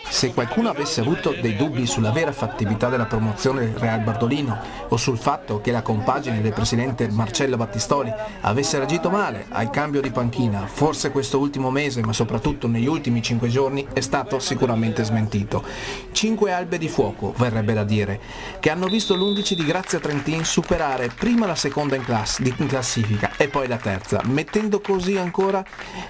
Se qualcuno avesse avuto dei dubbi sulla vera fattibilità della promozione del Real Bardolino o sul fatto che la compagine del presidente Marcello Battistoli avesse reagito male al cambio di panchina, forse questo ultimo mese ma soprattutto negli ultimi 5 giorni, è stato sicuramente smentito. 5 albe di fuoco, verrebbe da dire, che hanno visto l'11 di Grazia Trentin superare prima la seconda in classifica e poi la terza, mettendo così ancora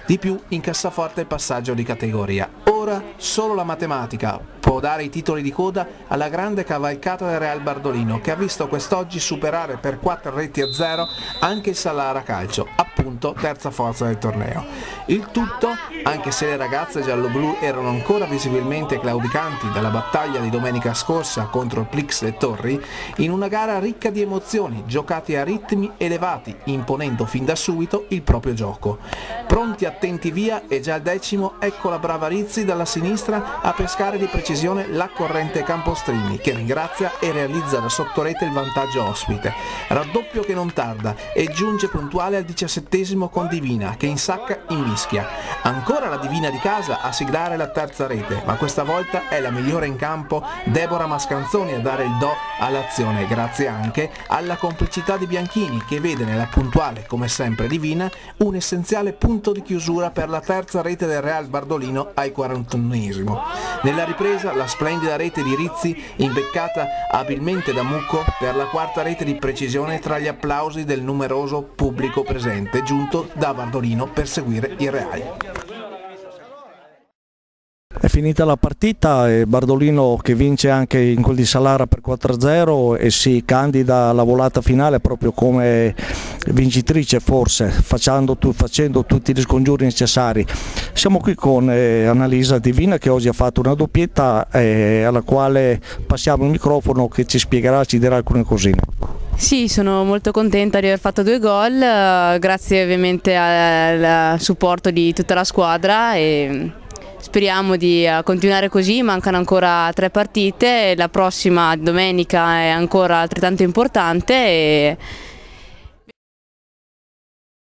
di più in cassaforte il passaggio di categoria. Ora solo la matematica può dare i titoli di coda alla grande cavalcata del Real Bardolino, che ha visto quest'oggi superare per 4-0 anche il Salara Calcio, appunto terza forza del torneo. Il tutto, anche se le ragazze gialloblu erano ancora visibilmente claudicanti dalla battaglia di domenica scorsa contro il Plix e Torri, in una gara ricca di emozioni, giocate a ritmi elevati, imponendo fin da subito il proprio gioco. Pronti, attenti via, e già al 10° ecco la brava Rizzi dalla sinistra a pescare di precisione la corrente Campostrini, che ringrazia e realizza da sottorete il vantaggio ospite. Raddoppio che non tarda e giunge puntuale al 17° con Divina, che insacca in mischia. Ancora la Divina di casa a siglare la terza rete, ma questa volta è la migliore in campo Deborah Mascanzoni a dare il do all'azione, grazie anche alla complicità di Bianchini, che vede nella puntuale, come sempre Divina, un essenziale punto di chiusura per la terza rete del Real Bardolino al 41°. Nella ripresa la splendida rete di Rizzi, imbeccata abilmente da Mucco per la quarta rete di precisione, tra gli applausi del numeroso pubblico presente giunto da Bardolino per seguire il Real. È finita la partita e Bardolino che vince anche in quel di Salara per 4-0 e si candida alla volata finale proprio come vincitrice, forse facendo tutti gli scongiuri necessari. Siamo qui con Annalisa Divina, che oggi ha fatto una doppietta alla quale passiamo il microfono, che ci spiegherà, ci dirà alcune cosine. Sì, sono molto contenta di aver fatto 2 gol, grazie ovviamente al supporto di tutta la squadra, e speriamo di continuare così. Mancano ancora 3 partite, la prossima domenica è ancora altrettanto importante